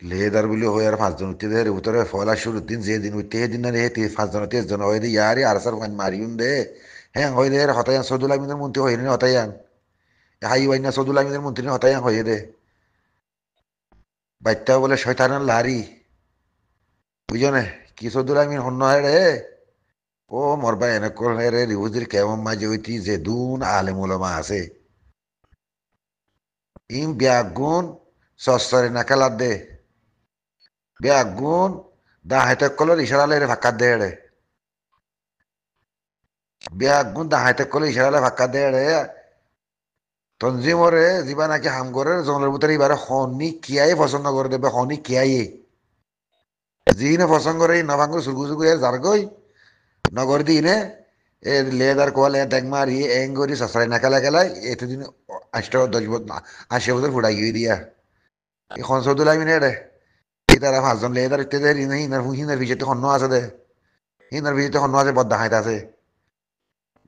Leather বলে হয়ে আর পাঁচজন উঠতে দেয় উত্তরে ফলা শুরুর দিন যে দিন উঠতে দিন না রে পাঁচজন তেজ জন হয়ে দে ইয়ারে আর স্যার মারিউন দে হ্যাঁ হয়ে দে হতায়ান সদুল আমিনের মন্ত্রী হয়ে নি হতায়ান হাই ওয়াইনা সদুল আমিনের মন্ত্রী হতায়ান হয়ে দে বাচ্চা বলে শয়তানের লারি বুঝো না কি সদুল আমিন হন্য হয় রে ও মরবা এনে করলে রে রিউজির কেমন মাঝে হইতি যে দুন আলেম ওলামা আছে ইম ব্যাগুন সস্তরে না খেলার দে ব্যাগুন দা হাইতে কলর ইশারালে রে ফাঁকা দে রে ব্যাগুন দা হাইতে কলর ইশারালে ফাঁকা দে রে তঞ্জিমরে যিবা নাকি হামগরের জঙ্গলের ভিতরে এবারে হনি কিয়াই পছন্দ করে দেবে হনি কিয়াই যিনে পছন্দ করে এই নভাঙ্গ সুগু সুগু এর জারগই নগর দিনে এ লেদার কোয়ালে ট্যাং মারি এং করি সসরাই না খেলা খেলায় এতদিন 8 10 বছর 80 বছর ফুটাই গিয়ে দিয়া এখন চৌধুরী আমি নে রে এই তারা পাঁচজন লেদার ইত্যাদি হিনার ভিজেতে হন্য আছে দে হিনার ভিজেতে হন্য আছে বদ্দা হাইত আছে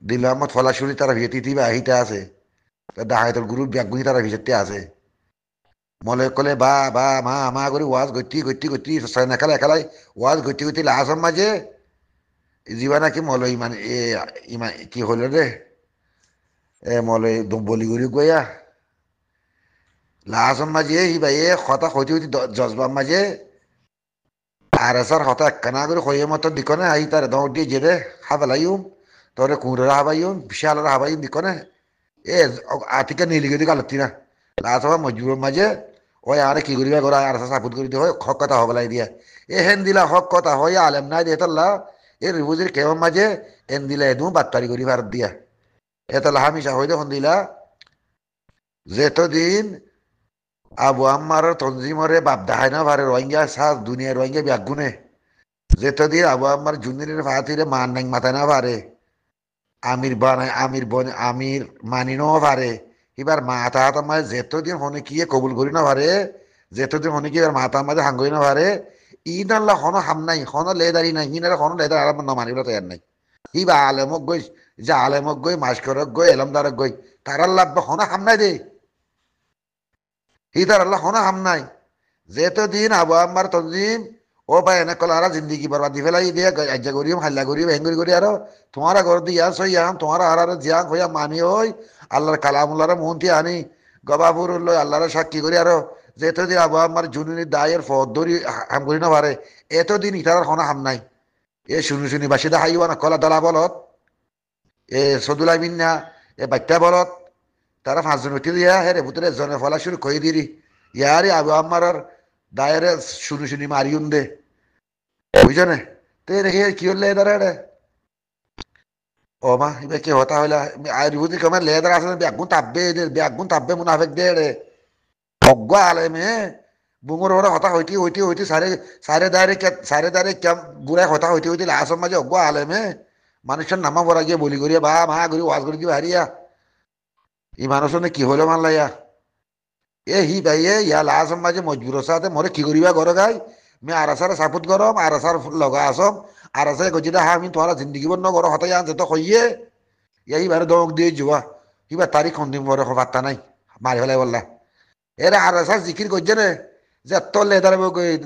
দিলামত ফলাশুরি তারা ভিজেতে দিবা আহিতে আছে ডাহাইতর গ্রুপ ব্যাগুনি তারা ভিজেতে আছে মলে কলে বা বা মা মা করে ওয়াজ গতি গতি গতি সসরাই না খেলা খেলায় ওয়াজ গতি গতি লাসম মাঝে জীবা নাকি মলই মানে এ ইমা কি হলো রে এ মলে বলি গরি গয়া লাজম মাঝে হি ভাই এ কথা হইতে হইতে জজবার মাঝে আর এসার হতা একখানা করে হইয়ে মতো দিকনে আই তার দৌড় দিয়ে যেতে হাবালাইম তোরে কুঁড়ে হাবাইম বিশাল হাবাইম দিকনে এ আতিকে নীলিগে দিকে আলতি না লাজমা মজবুর মাঝে ওই আরে কি করিবা করা আর সাপুত করি দিয়ে হয় হক কথা হবলাই দিয়া এ হেন দিলা হক কথা হয় আলেম নাই দিয়ে তাল্লা এ রিবুজির কেমন মাঝে এন দিলা এদু বাত্তারি করি ভারত দিয়া এতলা হামিশা হইতে হন দিলা যেতদিন আবু আম্মার তঞ্জিমরে বাপ দাহাই না ভারে রোহিঙ্গা সাস দুনিয়া রোহিঙ্গা ব্যাগুনে যেতদিন আবু আম্মার জুনিয়রের ফাতিরে মান নাই মাথায় না পারে আমির বানায় আমির বনে আমির মানি ন পারে এবার মাথা হাত মাঝে যেতদিন হনে কি কবুল করি না পারে যেতদিন হনে কি এবার মাথা মাঝে হাঙ্গই না পারে ইন আল্লাহ হন হাম নাই হন লেদারি নাই হিনার হন লেদার আরাম ন মানিব তৈয়ার নাই ইবা আলেমক গই যে আলেমক গই মাস্করক গই এলমদারক গই তার আল্লাহ হন হাম নাই দে হিতার আল্লাহ হন হাম নাই যেতদিন আবু আম্মার তঞ্জিম ও ভাই এনে কল আর জিন্দগি বরবাদি ফেলাই দিয়ে আজ্জা করিম হাল্লা করিম হেঙ্গুরি করি আর তোমারা ঘর দিয়া সইয়াম তোমারা আর জিয়াং হইয়া মানি হই আল্লাহর কালামুল্লাহর মন্ত্রী আনি গবাপুর লই আল্লাহর সাক্ষী করি আর যেতদিন আবু আম্মার জুনুনি দায়ের ফদ ধরি হাম করি না পারে এতদিন ইটার হন হাম নাই এ শুনি শুনি বাসিদা হাইওয়া না কলা দলা বলত এ সদুলাই মিন্না এ বাচ্চা বলত তারা পাঁচজন উঠে দিয়া হেরে ভুতরে জনে ফলা শুরু কই দিরি ইয়ারে আবু আম্মার দায়েরে শুনি শুনি মারিউন দে বুঝছো না তে রেখে কি হলে এদারে রে ও মা এবার কি হতা হইলা আর বুঝি কমে লেদার আছে ব্যাগুন তাপবে মুনাফেক দে রে অজ্ঞ আলেমে বুঙর ওরা হতা হইতে হইতে হইতে সারে দাঁড়ে কেম বুড়াই হতা হইতে হইতে লাসম মাঝে অজ্ঞ আলেমে মানুষের নামা পড়া গিয়ে বলি করিয়া বা মা করি ওয়াজ করি দিবা হারিয়া এই মানুষনে কি হলো মানলাইয়া এ হি ভাই ইয়া লাসম মাঝে মজবুর সাথে মরে কি করিবা ঘর গাই মে আরাসার সাপুত গরম আরাসার লগা আসম আরাসায় গজিদা হা আমি তোমার জিন্দগি বন্ন গর হতাই আনছে তো কইয়ে এইবারে দমক দিয়ে যোৱা কিবা তারিখ সন্ধিম পরে বার্তা নাই মারি ফেলাই বললা এরা আরাসার জিকির করছে রে যে তোর লেদার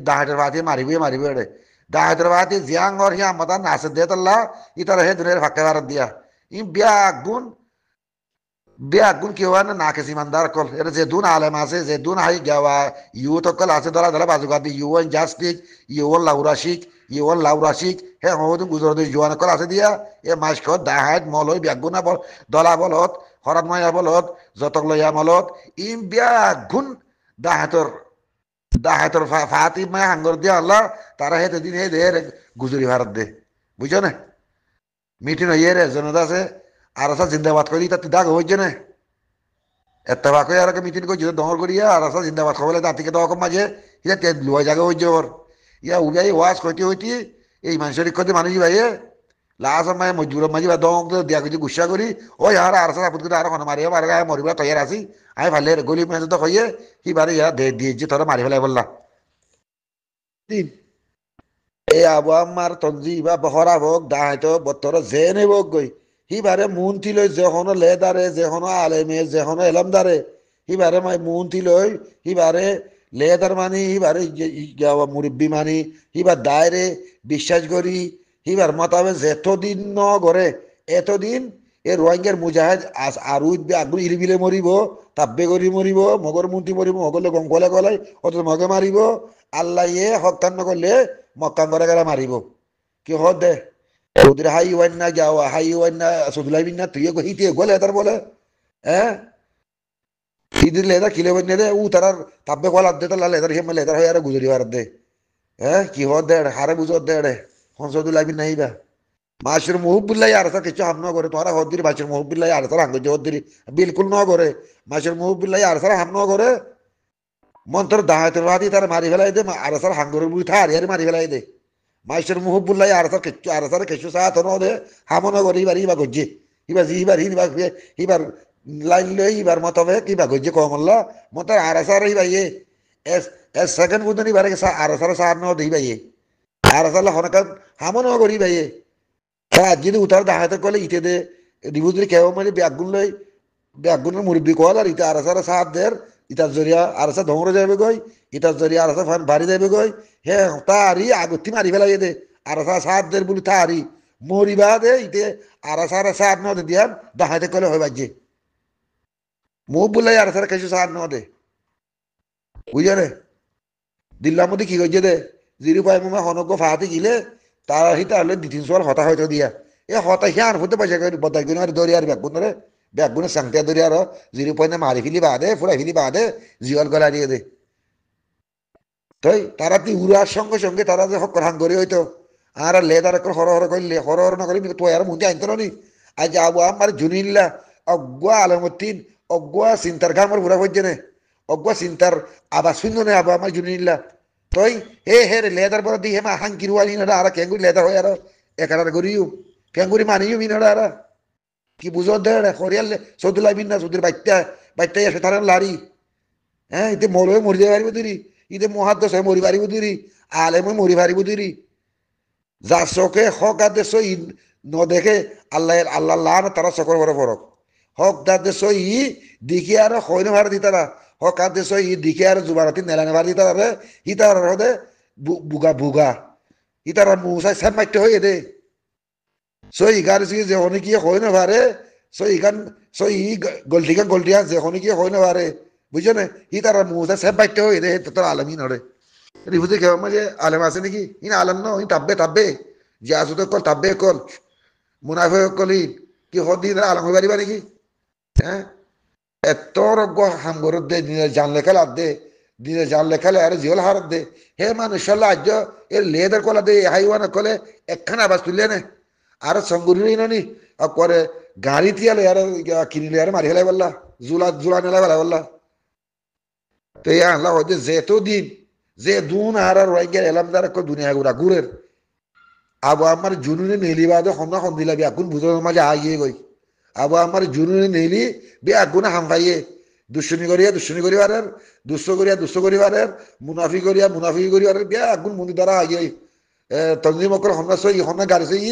দাহাটের ভাতি মারিবি মারিবি রে দাহাটের ভাতি জিয়াং আর হিয়া মতা নাচে দে তল্লা ইতার হে দুনের ফাঁকে ভারত দিয়া ই বিয়া গুণ কি হয় না কেসি মানদার কল এটা যে দুন আলেম আছে যে দুন হাই গাওয়া ইউ তো কল আছে ধরা ধরা বাজু গাদি ইউ ওন জাস্টিক ইউ ওন লাউরাশিক ইউ ওন লাউরাশিক হে হমদুন গুজরাট জোয়ান কল আছে দিয়া এ মাস খত দাহাত মলই বিয়াগুনা বল দলা বলত হরাত মায়া বলত যতক লইয়া মলত ইম বিয়াগুণ দাহাতর দাহাতর ফাতি মায়া হাঙ্গর দিয়া আল্লাহ তারা হে দিন হে দে গুজরি ভারত দে বুঝছো না মিটিং হইয়ে রে জনতা আছে আর আসা জিন্দাবাদ করি তাতে দাগ হইছে না এত্তেফাক হয়ে আর মিটিং করছি দমর করিয়া আর আসা জিন্দাবাদ খবলে তাতিকে দক মাঝে ইয়া তে লুয়া জায়গা হইছে ওর ইয়া উগাই ওয়াজ কইতে হইতি এই মানুষের ইক্ষতে মানুষ ভাইয়ে লাস মায়ে মজুর মাঝি বা দমক দিয়া কিছু গুসা করি ওই আর আর আসা আপদ করে আর হন মারিয়া মারে গায়ে মরিবা তৈয়ার আসি আমি ভালে গলি মেজে তো কইয়ে কি বারে ইয়া দিয়েছি তোরা মারি ফেলাই বললা এই আবু আম্মার তঞ্জি বা বহরা হোক দাহাইতো বত্তর জেনে হোক গই হিবারে মুন থিলই যেহনো লেদারে যেহনো আলেমে যেহনো এলমদারে হিবারে মাই মুন থিলই হিবারে লেদার মানি হিবার মুরব্বী মানি হিবার দায়রে বিশ্বাস করি হিবার মতাবে যেতদিন ন গড়ে এতদিন এ রোহিঙ্গার মুজাহিদ আর আগুন ইরিবিলে মরিব তাব্বে করি মরিব মগর মুন্তি মরিব মগলে গঙ্গলে গলাই অত মগে মারিব আল্লাহ ইয়ে হকান নগরলে মক্কান করে গেলে মারিব কি হদ দে ওদের হাই ওয়ান না যাওয়া হাই ওয়ান না সুদুলাইবিন না তুই হিতে গলে তার বলে হ্যাঁ ইদির লেদার কিলে বন্যে দে উ তারার তাব্বে কলার দে তার লেদার হিম লেদার হয়ে আর গুজরি বার দে হ্যাঁ কি হদ দে হারে বুঝর দে রে হংসদুলাইবিন নাই বা মাসুর মুহুবুল্লাহ আর তার কিছু হাম ন করে তোরা হদ্দির মাসুর মুহুবুল্লাহ আর তার হাঙ্গ হদ্দিরি বিলকুল ন করে মাসুর মুহুবুল্লাহ আর তার হাম ন করে মন্তর দাহাতের বাদি তার মারি ফেলাই দে আর তার হাঙ্গরের বুই থার ইয়ার মারি ফেলাই দে মাসুর মুহুবুল্লাহ আর তার কিছু আর তার কিছু সাথ ন দে হামন করে ইবার ইবা গজ্জে ইবার ইবার ইবার লাইন লই ইবার মতবে কিবা গজ্জে কমল্লা মন্তর আর সার ইবা ইয়ে এস এস সেকেন্ড বুদন ইবার আর সার সার ন দে ইবা ইয়ে আর সার হনকান হামন করি ভাইয়ে যদি উঠার দাহাতে কলে ইতে দে রিবুদ্রি কেউ মানে ব্যাগুনের মুরব্বী কল আর ইটা আরাসারা সাত দের ইটার জরিয়া আরাসা ধমরে যাবে গই ইটার জরিয়া আরাসা ফান বাড়ি যাবে গই হে তারি আগতি মারি ফেলাই দে আরাসা সাত দের বলি তারি মরিবা দে ইতে আরাসারা সাত ন দিয়ান দাহাতে কলে হয় বাজে মুখ বললাই আরাসারা কিছু সাত ন দে বুঝে রে দিল্লার মধ্যে কি করছে দে জিরো পাই মোমা হনজ্ঞ ফাহাতে গিলে তারা হিতা হলে 2-3 বার হতা হয়তো দিয়া এ হতা হিয়ান হতে পয়সা করে বদাই গুণ আর দরিয়ার ব্যাগুনরে ব্যাগুনে সাংতিয়া দরিয়ার জিরো পয়েন্টে মারি ফিলি বাদে ফুলাই ফিলি বাদে জিওল গলা দিয়ে দে তাই তারা তুই উড়ার সঙ্গে সঙ্গে তারা যে হক হাং করে হইতো আর লেদার করে হর হর করলে হর হর না করি তো আর মুন্তি আনতো নি আজ আবু আমার জুনিল্লা অজ্ঞা আলমতিন অজ্ঞা চিন্তার ঘামর ঘুরা হইছে নে অজ্ঞা চিন্তার আবার শূন্য নে আবু আমার জুনিল্লা তই হে রে লেদার বড় দি হেমা হাঙ্কিরওয়ালি না আর কেঙ্গুরি লেদার হয় আর একার করিও কেঙ্গুরি মানিও মিনারা আর কি বুঝো দে হরিয়াল সৌদুল্লাহ বিন না সৌদুর বাইত্যা এসে তার লারি হ্যাঁ ইতে মৌল মরি যাই পারিব তুই ইতে মহাদ্দশ হয়ে মরি পারিব তুই আলেমে মরি পারিব তুই যার চোখে হক আদে সই নদেখে আল্লাহ আল্লাহ লান তারা চকর বড় ফরক হক দাদে সই দেখি আর হয় না ভার দিতারা হক আদে সই দেখি আর জুবারাতি নেলানে ভার দিতারা রে হিতার হদে বুগা বুগা হিতার মুসাই সেম মাইতে হয়ে দে সই গার যে অনেক কি হয় না ভারে সই গান সই গল্টিয়া যে অনেক কি হয় না ভারে বুঝছো না হিতার মুসাই সেম মাইতে হয়ে দে তোর আলমই নড়ে রিফুজি কেউ মাঝে আলেম আছে নাকি ইন আলেম ন ইন তাব্বে যে আসুতে কল তাব্বে কল মুনাফে কলি কি হদিন আলম হয়ে পারিবা নাকি হ্যাঁ এত রজ্ঞ হামগরত দে দিনের জান লেখালে আর দে দিনের জান লেখালে আর জিওল হারত দে হে মানুষ আজ এর লেদের কলা দে হাইওয়ান কলে একখানা আবাজ তুললে নে আর সঙ্গুরি নি করে গাড়ি তিয়ালে আর কিনিলে আর মারি ফেলাই বললা জুলা নেলা ফেলাই বললা তো এই আল্লাহ হয়তো যেত দিন যে দুন আর রোহিঙ্গার এলামদার দুনিয়া গুড়া গুড়ের আবু আমার জুনুনে নেলি বাদে হন্না হন্দিলা বি আগুন বুঝার মাঝে আগিয়ে গই আবু আমার জুনুনে নেলি বি আগুনে হামফাইয়ে দুশ্মনী করিবার দুশ্চ করিবার মুনাফি করিবার বিয়া আগুন মন্দির দ্বারা আগিয়ে তঞ্জিম অকল হন্না সই হন্না গাড়ি সই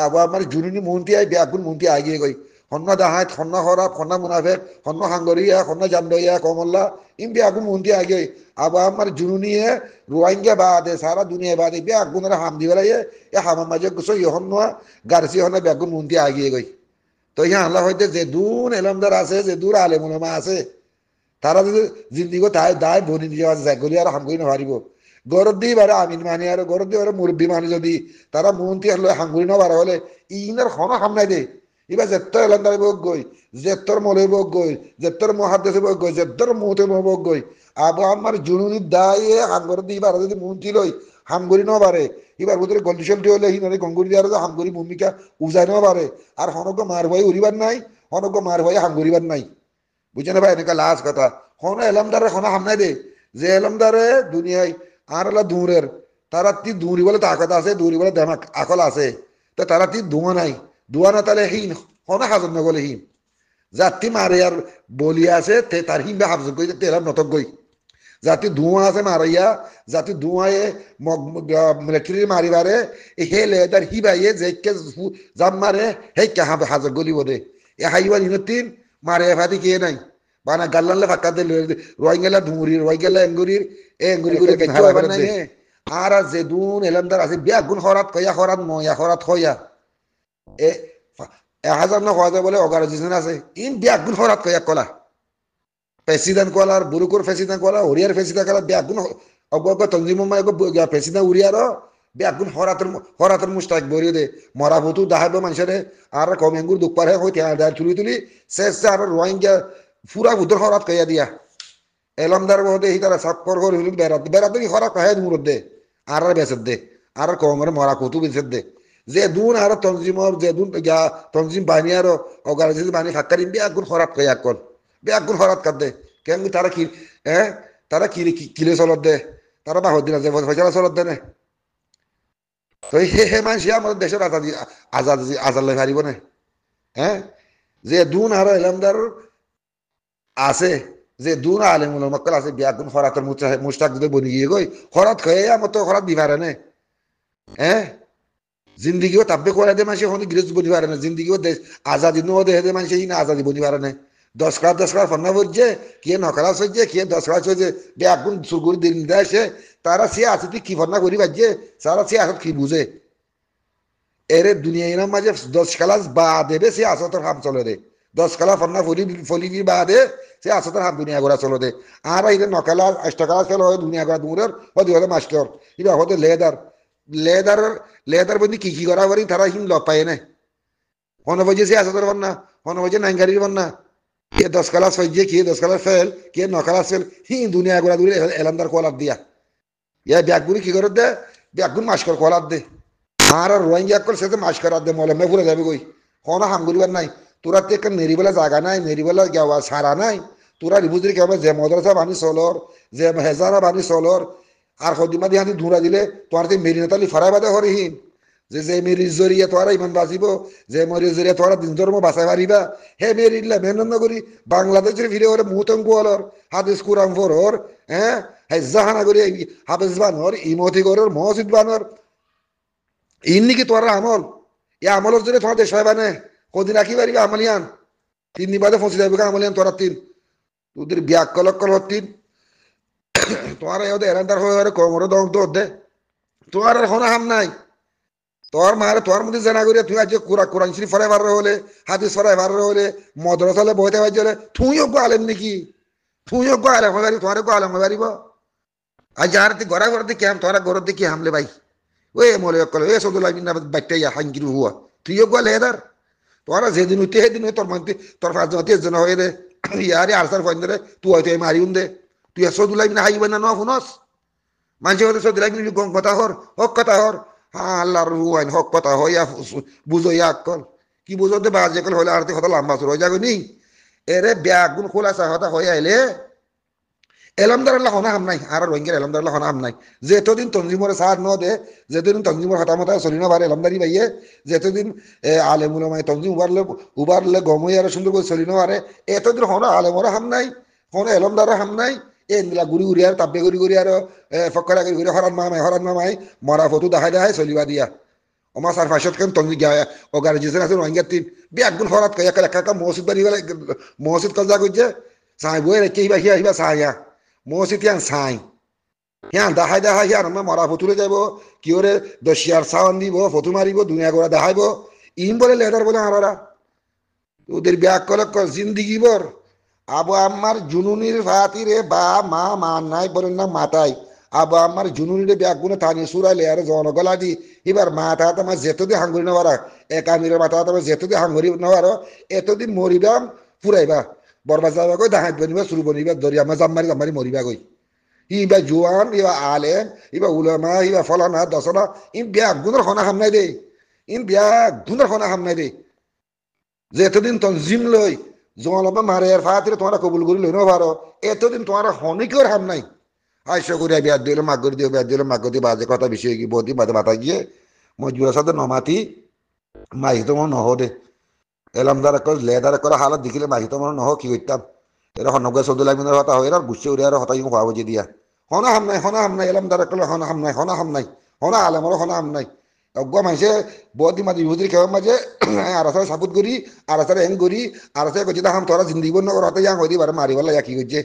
আবু আমার জুনুনি মন্তি আই বি আগুন মন্তি আগিয়ে গই হন্না দাহাত হন্না হরাপ হন্না মুনাফেক হন্না হাঙ্গরিয়া হন্না জামদইয়া কমল্লা ইম বি আগুন মন্তি আগে আবু আমার জুনুনিয়ে রোহিঙ্গা বাদে সারা দুনিয়া বাদে বি আগুনের হাম দি বেলাইয়ে এ হামার মাঝে সই হন্না গাড়ি হন্না বি আগুন মন্তি আগিয়ে গই তো ইহা আল্লাহ হইতে যে দূর এলমদার আছে যে দূর আলেমুলামা আছে তারা যদি জিন্দিগো তাই দায় বনি দিয়ে গলি আর হামগুলি নহারিব গরদ দিয়ে বারে আমিন মানি আর গরদ দিয়ে মুরব্বী মানি যদি তারা মন্ত্রী হলে হাঙ্গুলি নবার হলে ইনার খন হাম নাই দে এবার যেত্তর এলান্দারে বক গই যেত্তর মলে বক গই যেত্তর মহাদেশে বক গই যেত্তর মুহতে বক গই আবু আমার জুনুনি দায়ে হাঙ্গর দিয়ে বারে যদি মন্ত্রী লই হামগুড়ি ন বারে এবার ভিতরে গন্ডিশলটি হলে হিনারে গঙ্গুরি দিয়ে হামগুড়ি ভূমিকা উজাই ন বারে আর হনজ্ঞ মার ভয়ে উড়িবার নাই হনজ্ঞ মার ভয়ে হামগুড়িবার নাই বুঝে না ভাই এনেকা লাশ কথা হন এলামদারে হনা হাম নাই দে যে এলামদারে দুনিয়ায় আর এলা দূরের তারা তি দূরি বলে তাকত আছে দূরি বলে দেমাক আকল আছে তো তারা তি ধোঁয়া নাই ধোঁয়া না তাহলে হিন হনা হাজর নগলে হিন যাত্রী মারে আর বলি আছে তার হিন বা হাফজ গই তেলাম নতক গই জাতি ধোঁয়া আছে মারাইয়া জাতি ধোঁয়ায় মিলিটারি মারিবারে হে লেদার হিবাইয়ে যে জাম মারে হে কে হাজর গলি বলে এ হাইবার ইনতিন মারে ফাতি কে নাই বানা গাল্লালে ফাক্কা দে রোহিঙ্গালা ধুমুরি রোহিঙ্গালা এঙ্গুরির এ এঙ্গুরি করে Efecto হারা de করে দে Banane. আর যে দুন এলামদার আছে বিয়া গুণ হরাত কয়া হরাত ময়া হরাত হয়া এ 1000 না হওয়া বলে অগার জিসন আছে ইন বিয়া গুণ হরাত কয়া কলা প্রেসিডেন্ট কলার বুরুকুর প্রেসিডেন্ট কলা হরিয়ার প্রেসিডেন্ট কলা বিয়া গুণ অগগ তনজিম মা প্রেসিডেন্ট উরিয়ার বিয়া গুণ হরাতের হরাতের মুস্তাক বরিয়ে দে মরা ভুতু দাহাব মানুষের আর কমেঙ্গুর দুঃখ পারে হইতে আর তুলি তুলি শেষ আর রোহিঙ্গা পুরা ভূতর হরাত কয়া দিয়া এলমদার মধ্যে হি তারা সাক্কর করে হইল বেড়াতে বেড়াতে কি হরাত কয়া দূর দে আর বেসত দে আর কমের মরা কুতু বেসত দে যে দুন আর তনজিমর যে দুন তনজিম বাহিনী আর অর্গানাইজেশন বাহিনী ফাক্কারিন বিয়া গুণ হরাত কয়া কল বিয়া গুণ হরাত কাট দে কেন তারা কি হ্যাঁ তারা কিলে চলত দে তারা বাহর দিন আছে ফয়সালা চলত দে নে তো হে মানুষ আমাদের দেশের আজাদি আজাদি আজাদ হারিব না হ্যাঁ যে দুন আর এলামদার আছে যে দুন আলেমুল মক্কল আছে বিয়া গুণ হরাতের মুস্তাক যদি বনি গিয়ে গই হরাত খয়ে আমার তো হরাত দিবারে নে হ্যাঁ জিন্দিগিও তাব্বে করে দে মানুষ এখন গৃহস্থ বনি পারে না জিন্দিগিও দেশ আজাদি নো দে দে মানুষ না আজাদি বনি পারে না 10 কার ফন্না বলছে কে নকলাস হচ্ছে কে 10 কাজ হচ্ছে বেগুন সুগুর দিন দেশে তারা সে আছে কি ফন্না করি বাজছে সারা সে আসত কি বুঝে এরে দুনিয়া ইনাম মাঝে 10 ক্লাস বা দেবে সে আসতর হাম চলে রে 10 ক্লাস ফন্না ফলি বাদে সে আসতর হাম দুনিয়া গোড়া চলে দে আর এই নকলা 8 ক্লাস ফেল হয় দুনিয়া গোড়া দূরের হদি হলে মাস্টার ইবা হতে লেদার লেদার লেদার বন্ধু কি করা পারি তারা হিম লপ পায় না হন বজে সে আসতর বন্না হন বজে নাইগারির বন্না কে 10 ক্লাস হয়ে কে 10 ক্লাস ফেল কে 9 ক্লাস ফেল হি দুনিয়া গোড়া দূরে এলামদার কলার দিয়া ইয়া ব্যাগগুলি কি করে দে ব্যাগগুন মাস্কর কলার দে আর রোহিঙ্গা কল সে মাস করার দে মলে মে ভুলে যাবে কই কোন হাঙ্গুলিবার নাই তোরা তো একটা নেরিবেলা জায়গা নাই নেরিবেলা গাওয়া সারা নাই তোরা রিবুজরি কেমন যে মদ্রাসা বানি চলর যে হেজারা বানি চলর আর সদিমা দিহানি ধুরা দিলে তোমার তো মেরিনাতালি ফরাই বাদে হরিহীন যে মেরির জরিয়ে তোরা ইমান বাঁচিব যে মেরির জরিয়ে তোরা দিন ধর্ম বাঁচাই পারিবা হে মেরিল্লা মেহনত করি বাংলাদেশের ফিরে ওরে মুতঙ্কু হলর হাদিস কুরাম ফোর হ্যাঁ জাহানা করি হাফেজ বানর ইমতি করর মসজিদ বানর ইন্নি কি তোরা আমল এ আমলের জন্য তোমার দেশ হয় বানে কদিন রাখি পারিবা আমলিয়ান 3 দিন বাদে ফসি যাবে আমলিয়ান তোরা 3 তোদের ব্যাগ কলক তিন তোমার ওদের এরান্দার হয়ে কমর দম তো দে তোমার আর কোনো হাম নাই তোর মারে তোর মধ্যে জানা করিয়া তুই আজ কোরআন শরীফ ফরাই বার হলে হাদিস ফরাই বার হলে মদ্রাসালে বইতে পারছি হলে তুইও গো আলেম নাকি তুইও গো আলেম হয়ে তোমার গো আলেম হয়ে পারিব আর যার গড়া ঘর দিয়ে কেম তোরা ঘর দিয়ে কি হামলে ভাই ওই মলে কলে এ সদুল্লাহ বিন বাইটা ইয়া হাঙ্গিরু হুয়া তুইও গো লেদার তোরা যেদিন উঠতে সেদিন তোর মধ্যে তোর 5 জন 30 জন হয়ে দে ইয়ারে আরসার ফোন দে তুই হয়তো মারি দে তুই সদুল্লাহ বিন হাইব না শুনস মানুষ হতে সদুল্লাহ বিন গম কথা হর হক কথা হর হ্যাঁ আল্লাহর হুয়াইন হক কথা হইয়া বুঝো ইয়া কল কি বুঝোতে বাজে কল হলে আর কথা লম্বা শুরু হয়ে যাবে নি এরে ব্যাগুন খোলাসা হতা হয়ে আইলে এলমদার হনা হাম নাই আর রোহিঙ্গার এলমদার হনা হাম নাই যেতদিন তঞ্জিমরে সার ন দে যেতদিন তঞ্জিমর হতামতা চলি না পারে এলমদারি বাইয়ে যেতদিন আলেমুলমাই তঞ্জিম উবারলে গমই আর সুন্দর করে চলি না পারে এতদিন হনা আলেমর হাম নাই হনা এলমদার হাম নাই এ নিলা গুড়ি উড়ি আর তাব্বে গুড়ি আর ফকরা গুড়ি হরান মামাই মরা ফটো দেখাই চলিবা দিয়া আমার সার ফাঁসত কেন তঞ্জি অর্গানাইজেশন আছে রোহিঙ্গার তিন ব্যাগুন হরাত কয়া একা মসজিদ বাড়ি গেলে মসজিদ কজা করছে চাই বই রেখে আহিবা চাইয়া মসজিদ ইয়ান চাই হিয়ান দেখাই হিয়ান মরা ফতুলে যাব কি ওরে দশিয়ার চাওয়ান দিব ফটো মারিব দুনিয়া করে দেখাইব ইন বলে লেদার বলে আরা ওদের ব্যাগ কলক জিন্দিগি বর আবু আমার জুনুনির ভাতিরে বা মা নাই বলেন না মাতাই আবু আমার জুনুনির ব্যাগ গুনে থানি সুরাইলে আর জনগলা দি এবার মাথা তোমার যেতদিন হাঙ্গুরি নেওয়ারা একামিরের মাথা তোমার যেতদিন হাঙ্গুরি নেওয়ার এতদিন মরিবাম ফুরাইবা বরবাদ যাবা কই দাহাত বনিবা শুরু বনিবা দরিয়া মা জাম্মারি মরিবা কই ইবা জোয়ান ইবা আলেম ইবা উলামা ইবা ফলানা দশনা ইন ব্যাগ গুণের হনা হাম নাই দে ইন ব্যাগ গুণের হনা হাম নাই দে যেতদিন তনজিম লই জলবা মারে আর ফাতিরে তোমরা কবুল করি লই না পারো এতদিন তোমার হনিকের হাম নাই আইসা করে বিয়ার দিলে মাগ করে দিও বিয়ার দিলে মাগ করে বাজে কথা বিষয় কি বদি বাদে মাথা গিয়ে মজবুরের সাথে নমাতি মাই তো মনে নহ দে এলামদার লেদার করে হালত দেখিলে মাই তো মনে নহ কি করতাম এরা হনগা সদুল আমিনের হতা হয়ে আর গুছে উড়ে আর হতাই হওয়া বুঝে দিয়া হনা হাম নাই এলামদার করে হনা হাম নাই হনা আলেমর হনা হাম নাই অগুয়া মাইছে বহুত মাঝে ইহুদির কেমন মাঝে আর সাপোর্ট করি আর হেং করি আর করছি হাম তোরা জিন্দিগি বন্ধ করা ইয়াং হইতে পারে মারিবার লাগে কি করছে